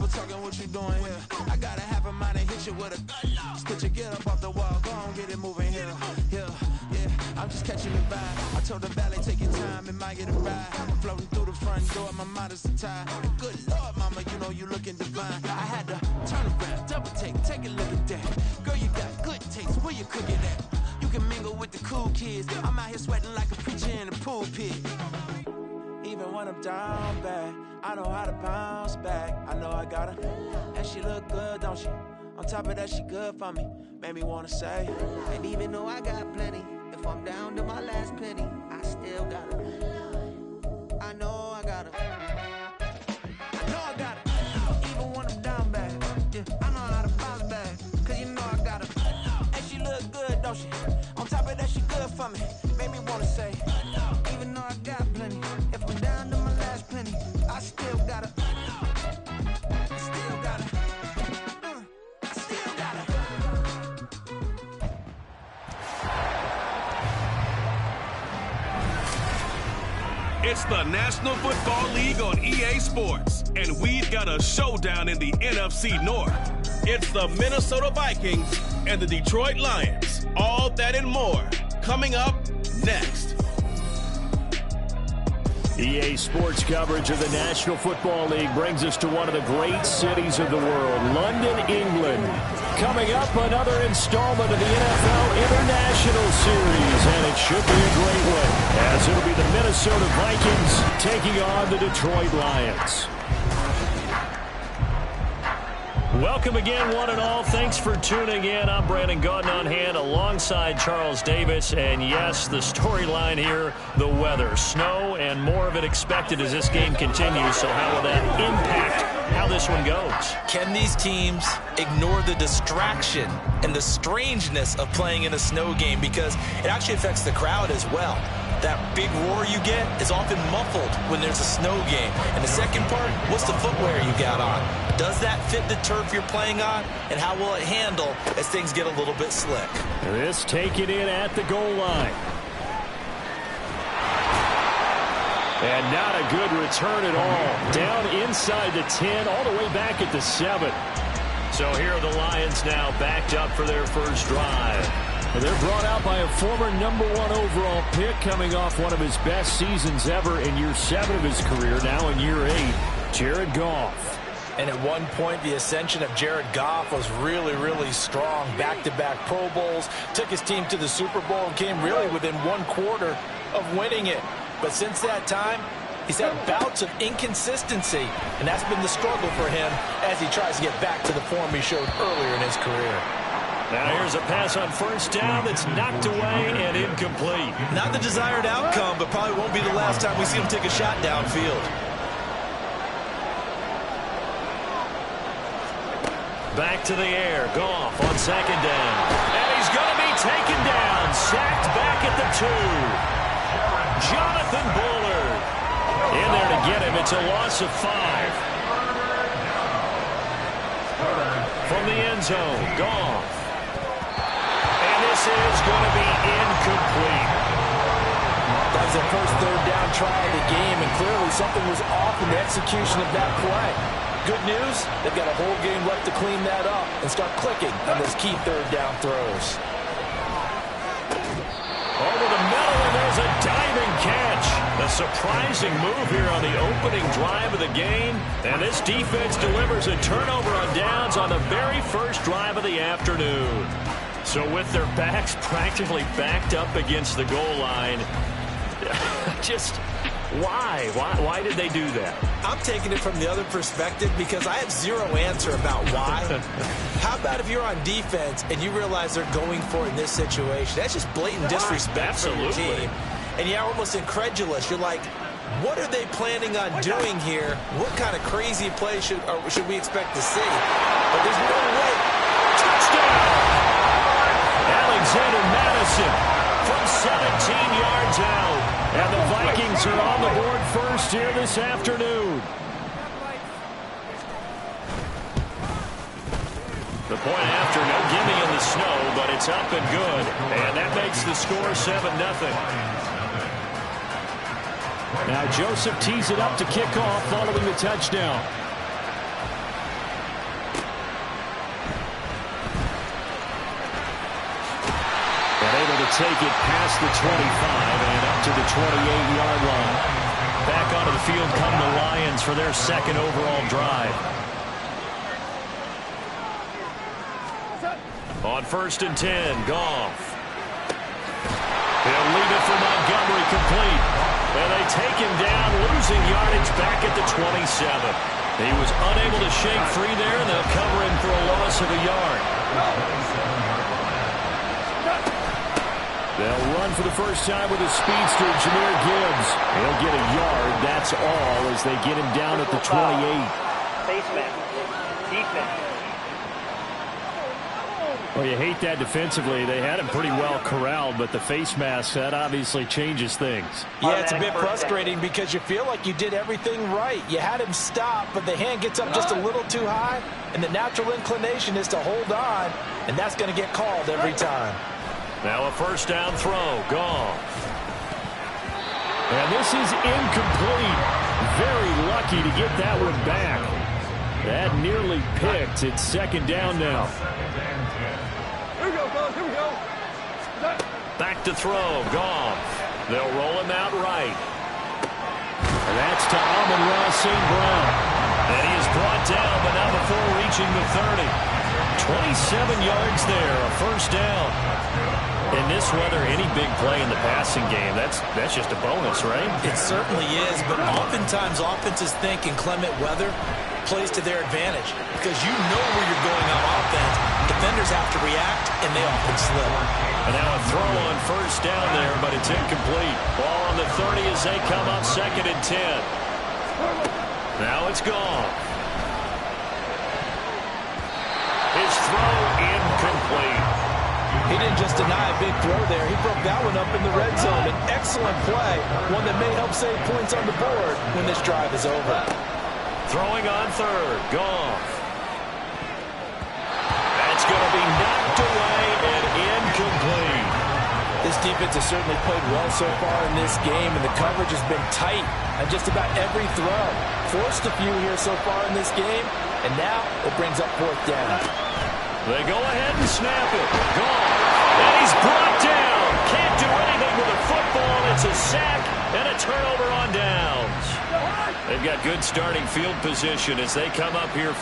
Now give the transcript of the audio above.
Mama talking, what you doing here? I got a half a mind to hit you with a stitch you, get up off the wall, go on, get it moving here. Yeah, I'm just catching the vibe. I told the valet, take your time, it might get a ride. Floating through the front door, my mind is a tie. Good Lord, mama, you know you looking divine. I had to turn around, double take a look at that. Girl, you got good taste, where you cook it at? You can mingle with the cool kids. I'm out here sweating like a preacher in a pulpit. Even when I'm down bad, I know how to bounce back. I know I got her, and she look good, don't she? On top of that, she good for me. Made me wanna say, and even though I got plenty, if I'm down to my last penny, I still got her. I know I got her. I know I got her. Even when I'm down bad, yeah, I know how to bounce back. Cause you know I got her. And she look good, don't she? On top of that, she good for me. Made me wanna say, even though I got plenty, if I'm down to my last penny, I still got her. I still got her. I still got her. It's the National Football League on EA Sports, and we've got a showdown in the NFC North. It's the Minnesota Vikings and the Detroit Lions. All that and more coming up next. EA Sports coverage of the National Football League brings us to one of the great cities of the world, London, England. Coming up, another installment of the NFL International Series, and it should be a great one, as it'll be the Minnesota Vikings taking on the Detroit Lions. Welcome again, one and all. Thanks for tuning in. I'm Brandon Gaudin on hand alongside Charles Davis. And yes, the storyline here, the weather. Snow and more of it expected as this game continues. So how will that impact how this one goes? Can these teams ignore the distraction and the strangeness of playing in a snow game? Because it actually affects the crowd as well. That big roar you get is often muffled when there's a snow game. And the second part, what's the footwear you got on? Does that fit the turf you're playing on? And how will it handle as things get a little bit slick? This taken in at the goal line. And not a good return at all. Down inside the 10, all the way back at the 7. So here are the Lions now backed up for their first drive. They're brought out by a former #1 overall pick, coming off one of his best seasons ever in year 7 of his career, now in year 8, Jared Goff. And at one point, the ascension of Jared Goff was really, really strong. Back-to-back Pro Bowls, took his team to the Super Bowl, and came really within 1/4 of winning it. But since that time, he's had bouts of inconsistency, and that's been the struggle for him as he tries to get back to the form he showed earlier in his career. Now here's a pass on first down that's knocked away and incomplete. Not the desired outcome, but probably won't be the last time we see him take a shot downfield. Back to the air. Goff on second down. And he's going to be taken down. Sacked back at the 2. Jonathan Bullard in there to get him. It's a loss of 5. From the end zone, Goff. And this is going to be incomplete. That was the first third down try of the game, and clearly something was off in the execution of that play. Good news, they've got a whole game left to clean that up and start clicking on those key third down throws. Over the middle, and there's a diving catch. A surprising move here on the opening drive of the game. And this defense delivers a turnover on downs on the very first drive of the afternoon. So with their backs practically backed up against the goal line, just why? Why did they do that? I'm taking it from the other perspective because I have zero answer about why. How about if you're on defense and you realize they're going for it in this situation? That's just blatant disrespect for your team. And you're almost incredulous. You're like, what are they planning on doing here? What kind of crazy play should we expect to see? But there's no way. Touchdown! Alexander Madison from 17 yards out. And the Vikings are on the board first here this afternoon. The point after, no gimme in the snow, but it's up and good. And that makes the score 7-0. Now Joseph tees it up to kick off following the touchdown. to take it past the 25 and up to the 28-yard line. Back onto the field come the Lions for their second overall drive. On 1st and 10, Goff. He'll leave it for Montgomery, complete. And they take him down, losing yardage back at the 27. He was unable to shake free there, and they'll cover him for a loss of a yard. They'll run for the first time with a speedster, Jahmyr Gibbs. He'll get a yard, that's all, as they get him down at the 28. Face mask. Defense. Well, you hate that defensively. They had him pretty well corralled, but the face mask, that obviously changes things. Yeah, it's a bit frustrating because you feel like you did everything right. You had him stop, but the hand gets up just a little too high, and the natural inclination is to hold on, and that's going to get called every time. Now a first down throw. Goff. And this is incomplete. Very lucky to get that one back. That nearly picked. It's second down now. Back to throw. Goff. They'll roll him out right. And that's to Amon-Ra St. Brown. And he is brought down, but not before reaching the 30. 27 yards there, a first down. In this weather, any big play in the passing game, that's just a bonus, right? It certainly is, but oftentimes offenses think inclement weather plays to their advantage because you know where you're going on offense. Defenders have to react, and they often slip. And now a throw on first down there, but it's incomplete. Ball on the 30 as they come up 2nd and 10. Now it's gone. His throw incomplete. He didn't just deny a big throw there. He broke that one up in the red zone. An excellent play, one that may help save points on the board when this drive is over. Throwing on 3rd. Goff. That's going to be knocked away and incomplete. This defense has certainly played well so far in this game, and the coverage has been tight on just about every throw. Forced a few here so far in this game, and now it brings up 4th down. They go ahead and snap it. Goff. And he's brought down. Can't do anything with a football. It's a sack and a turnover on downs. They've got good starting field position as they come up here.